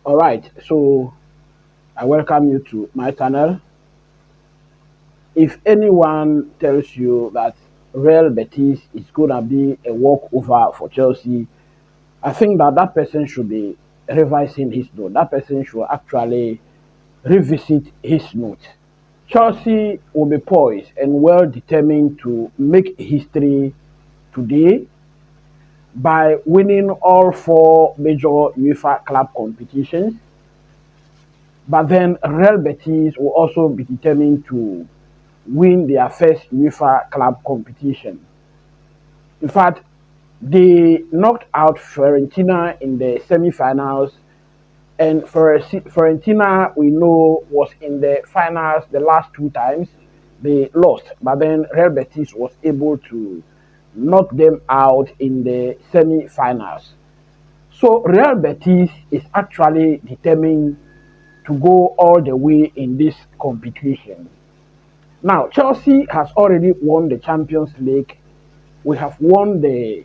All right, so I welcome you to my channel. If anyone tells you that Real Betis is going to be a walkover for Chelsea, I think that that person should be revising his note. That person should actually revisit his note. Chelsea will be poised and well determined to make history today by winning all four major UEFA club competitions. But then Real Betis will also be determined to win their first UEFA club competition. In fact, they knocked out Fiorentina in the semi-finals, and Fiorentina we know was in the finals the last two times. They lost, but then Real Betis was able to knock them out in the semi-finals. So Real Betis is actually determined to go all the way in this competition. Now, Chelsea has already won the Champions League. We have won the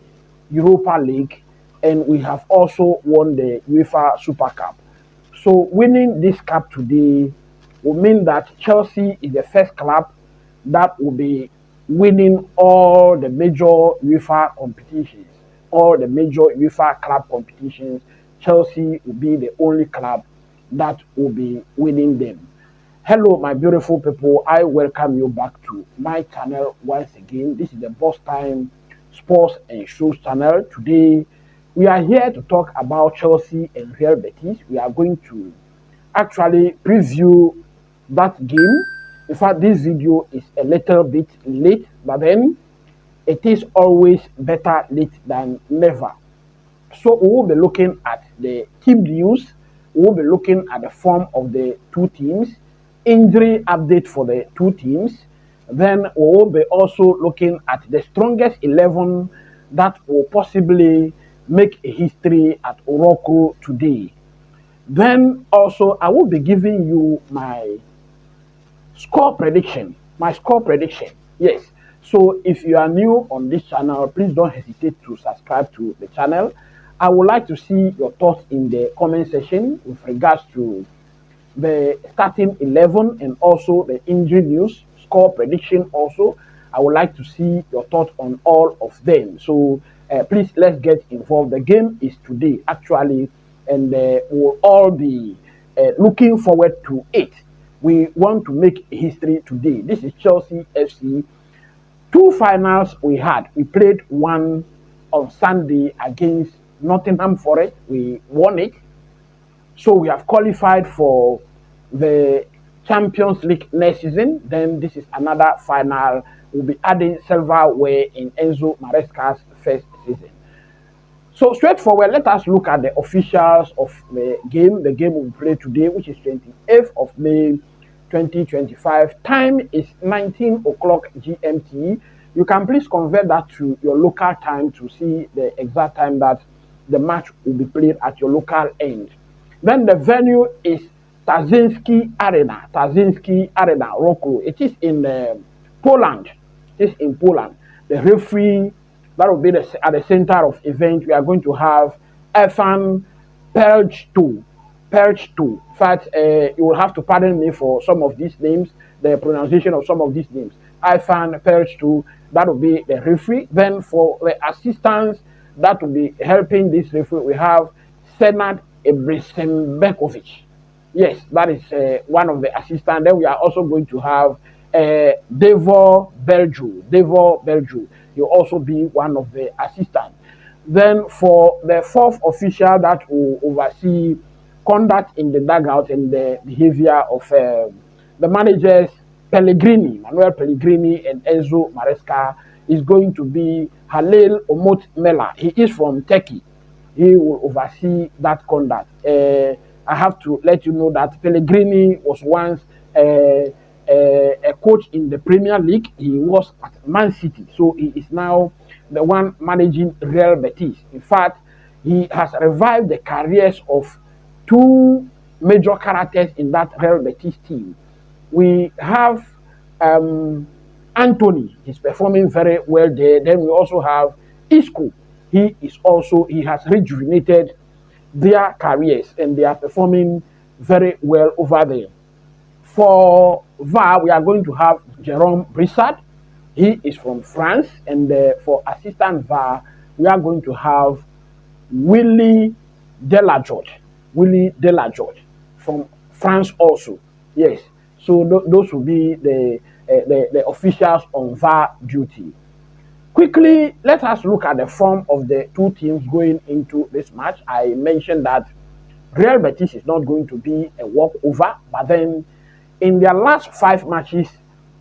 Europa League, and we have also won the UEFA Super Cup. So, winning this cup today will mean that Chelsea is the first club that will be winning all the major UEFA competitions, all the major UEFA club competitions. Chelsea will be the only club that will be winning them. Hello, my beautiful people. I welcome you back to my channel once again. This is the Boss Time Sports and Shows channel. Today, we are here to talk about Chelsea and Real Betis. We are going to actually preview that game. In fact, this video is a little bit late, but then it is always better late than never. So we will be looking at the team news. We will be looking at the form of the two teams, injury update for the two teams. Then we will be also looking at the strongest 11 that will possibly make history at Oracle today. Then also I will be giving you my score prediction. My score prediction. Yes. So if you are new on this channel, please don't hesitate to subscribe to the channel. I would like to see your thoughts in the comment section with regards to the starting 11 and also the injury news, score prediction also. I would like to see your thoughts on all of them. So please, let's get involved. The game is today actually, and we'll all be looking forward to it. We want to make history today. This is Chelsea FC. Two finals we had. We played one on Sunday against Nottingham Forest. We won it. So we have qualified for the Champions League next season. Then this is another final. We'll be adding silverware in Enzo Maresca's first season. So straightforward, let us look at the officials of the game. The game we play today, which is 28th of May 2025. Time is 19 o'clock GMT. You can please convert that to your local time to see the exact time that the match will be played at your local end. Then the venue is Tarzyński Arena, Rocco. It is in Poland. It is in Poland. The referee that will be at the center of event. We are going to have Efan Pelch2. In fact, you will have to pardon me for some of these names, the pronunciation of some of these names. Efan Pelch2, that will be the referee. Then for the assistants that will be helping this referee, we have Senad Ibrisenbekovic. Yes, that is one of the assistants. Then we are also going to have Devo Belju. He'll also be one of the assistants. Then for the fourth official that will oversee conduct in the dugout and the behavior of the managers, Manuel Pellegrini and Enzo Maresca, is going to be Halil Umut Mela. He is from Turkey. He will oversee that conduct. I have to let you know that Pellegrini was once a coach in the Premier League. He was at Man City, so he is now the one managing Real Betis. In fact, he has revived the careers of two major characters in that Real Betis team. We have Anthony. He's performing very well there. Then we also have Isco. He has rejuvenated their careers, and they are performing very well over there. For VAR, we are going to have Jerome Brissard. He is from France. And for assistant VAR, we are going to have Willie Delageorge. Willie Delageorge from France also. Yes. So those will be the officials on VAR duty. Quickly, let us look at the form of the two teams going into this match. I mentioned that Real Betis is not going to be a walkover, but then in their last 5 matches,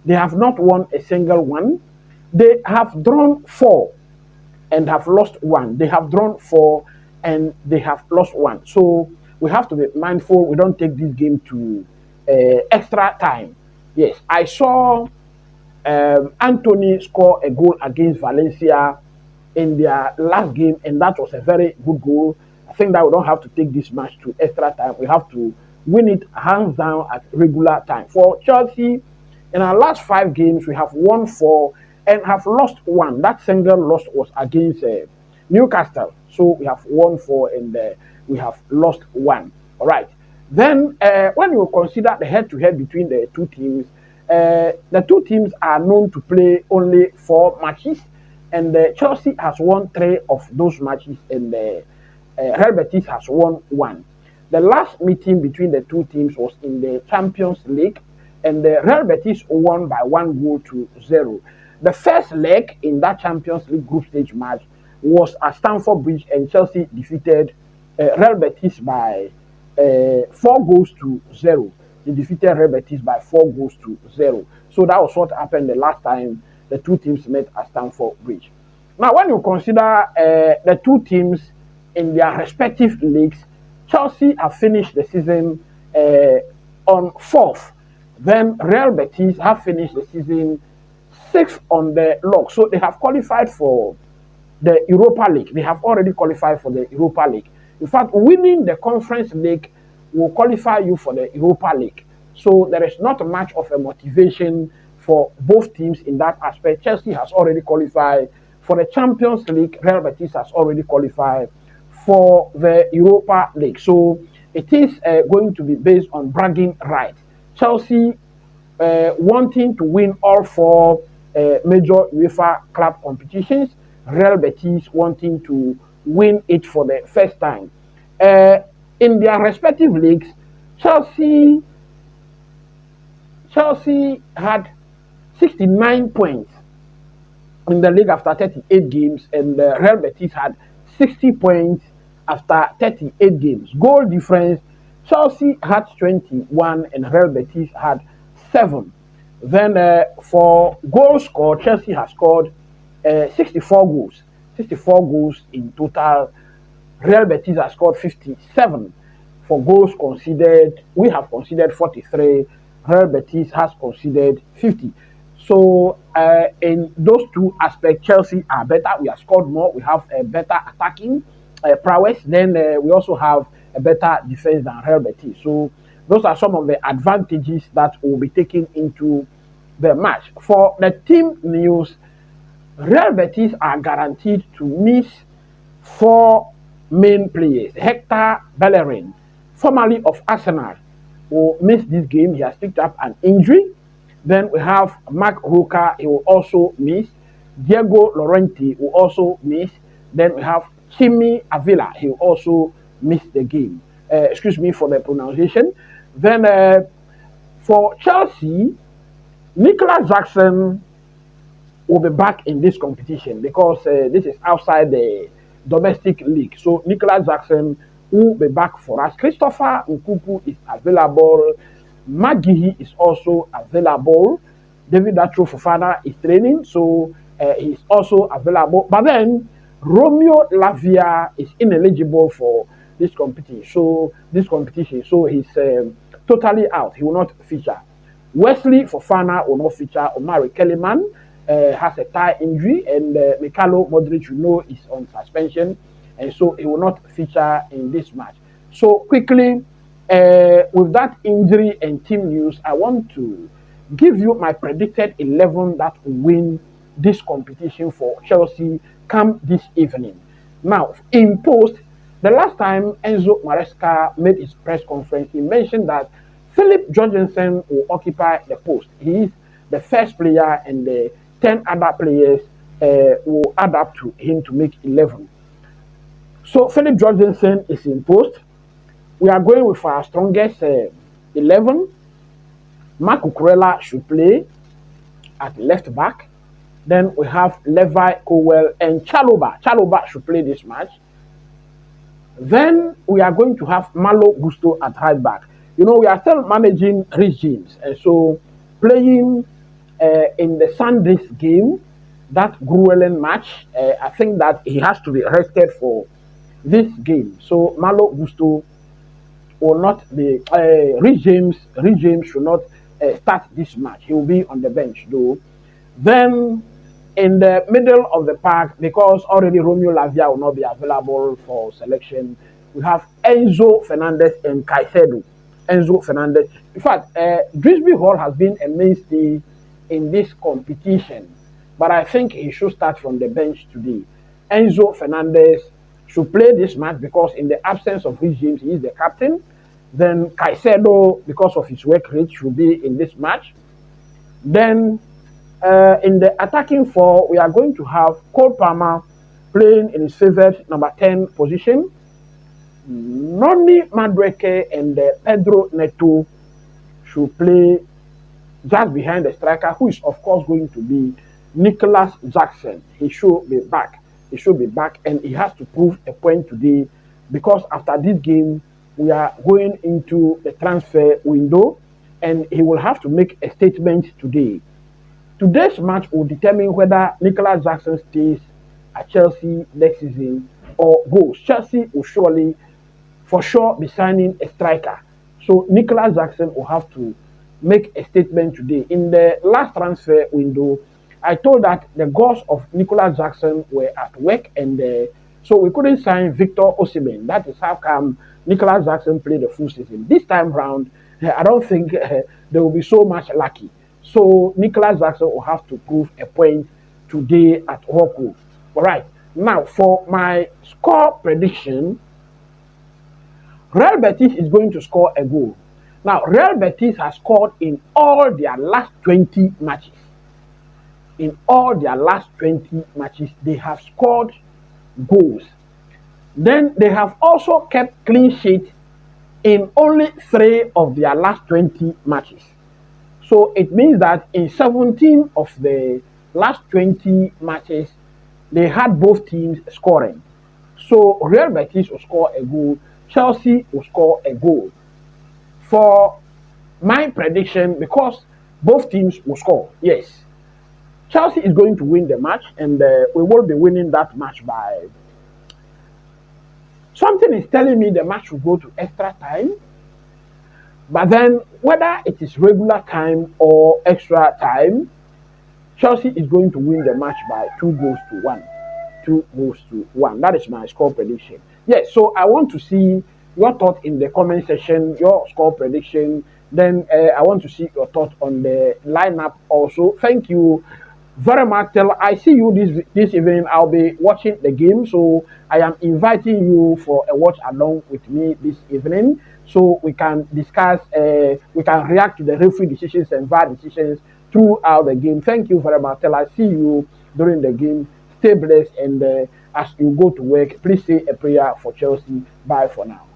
they have not won a single one. They have drawn four and have lost one. They have drawn four and they have lost one. So we have to be mindful. We don't take this game to extra time. Yes, I saw Anthony score a goal against Valencia in their last game, and that was a very good goal. I think that we don't have to take this match to extra time. We have to win it hands down at regular time. For Chelsea, in our last 5 games, we have won four and have lost one. That single loss was against Newcastle. So we have won four and we have lost one. All right. Then, when you consider the head-to-head between the two teams, the two teams are known to play only 4 matches, and Chelsea has won 3 of those matches, and Real Betis has won one. The last meeting between the two teams was in the Champions League, and the Real Betis won by 1-0. The first leg in that Champions League group stage match was at Stamford Bridge, and Chelsea defeated Real Betis by 4-0. They defeated Real Betis by 4-0. So that was what happened the last time the two teams met at Stamford Bridge. Now, when you consider the two teams in their respective leagues, Chelsea have finished the season on 4th. Then Real Betis have finished the season 6th on the log. So they have qualified for the Europa League. They have already qualified for the Europa League. In fact, winning the Conference League will qualify you for the Europa League. So there is not much of a motivation for both teams in that aspect. Chelsea has already qualified for the Champions League. Real Betis has already qualified for the Europa League. So it is going to be based on bragging rights. Chelsea wanting to win all 4 major UEFA club competitions. Real Betis wanting to win it for the first time. In their respective leagues, Chelsea had 69 points in the league after 38 games, and Real Betis had 60 points after 38 games. Goal difference, Chelsea had 21 and Real Betis had 7. Then for goals scored, Chelsea has scored 64 goals. 64 goals in total. Real Betis has scored 57. For goals conceded, we have conceded 43. Real Betis has conceded 50. So in those two aspects, Chelsea are better. We have scored more. We have a better attacking prowess. Then we also have a better defense than Real Betis. So those are some of the advantages that will be taken into the match. For the team news, Real Betis are guaranteed to miss 4 main players. Hector Bellerin, formerly of Arsenal, will miss this game. He has picked up an injury. Then we have Mark Roca, he will also miss. Diego Llorente will also miss. Then we have Chimi Avila, he will also miss the game. Excuse me for the pronunciation. Then for Chelsea, Nicolas Jackson will be back in this competition because this is outside the domestic league. So Nicolas Jackson will be back for us. Christopher Nkunku is available. Magui is also available. David Datro Fofana is training, so he's also available. But then Romeo Lavia is ineligible for this competition. So he's totally out. He will not feature. Wesley Fofana will not feature. Omari Kellyman has a thigh injury, and Mikhailo Modric, is on suspension, and so he will not feature in this match. So quickly, with that injury and team news, I want to give you my predicted 11 that will win this competition for Chelsea come this evening. Now, in post, The last time Enzo Maresca made his press conference, he mentioned that Philip Jorgensen will occupy the post. He is the first player, and the 10 other players will add up to him to make 11. So Philip Jorgensen is in post. We are going with our strongest 11. Mark Cucurella should play at left back. Then we have Levi Cowell and Chaloba. Chaloba should play this match. Then we are going to have Malo Gusto at right back. You know, we are still managing regimes, and so playing in the Sunday's game, that grueling match, I think that he has to be rested for this game. So Malo Gusto will not be regimes should not start this match. He will be on the bench though. Then in the middle of the park, because already Romeo Lavia will not be available for selection, we have Enzo Fernandez and Caicedo. Enzo Fernandez. In fact, Drisby Hall has been a mainstay in this competition, but I think he should start from the bench today. Enzo Fernandez should play this match because in the absence of Rhys James, he is the captain. Then Caicedo, because of his work rate, should be in this match. Then in the attacking four, we are going to have Cole Palmer playing in his favorite number 10 position. Noni Madueke and Pedro Neto should play just behind the striker, who is of course going to be Nicholas Jackson. He should be back. He should be back, and he has to prove a point today, because after this game, we are going into the transfer window, and he will have to make a statement today. Today's match will determine whether Nicholas Jackson stays at Chelsea next season or goes. Chelsea will surely, for sure, be signing a striker. So Nicholas Jackson will have to make a statement today. In the last transfer window, I told that the goals of Nicholas Jackson were at work, and so we couldn't sign Victor Osimhen. That is how come Nicholas Jackson played the full season. This time round, I don't think there will be so much lucky. So Nicholas Jackson will have to prove a point today at Rocco. All right. Now for my score prediction, Real Betis is going to score a goal. Now Real Betis has scored in all their last 20 matches. In all their last 20 matches, they have scored goals. Then they have also kept clean sheet in only 3 of their last 20 matches. So it means that in 17 of the last 20 matches, they had both teams scoring. So Real Betis will score a goal, Chelsea will score a goal. For my prediction, because both teams will score, yes, Chelsea is going to win the match, and we will be winning that match by... Something is telling me the match will go to extra time. But then, whether it is regular time or extra time, Chelsea is going to win the match by 2 goals to 1. 2 goals to 1. That is my score prediction. Yes, so I want to see your thought in the comment section, your score prediction. Then I want to see your thought on the lineup also. Thank you very much. Till I see you this evening, I'll be watching the game. So I am inviting you for a watch along with me this evening, so we can discuss, we can react to the referee decisions and VAR decisions throughout the game. Thank you very much. Till I see you during the game. Stay blessed, and as you go to work, please say a prayer for Chelsea. Bye for now.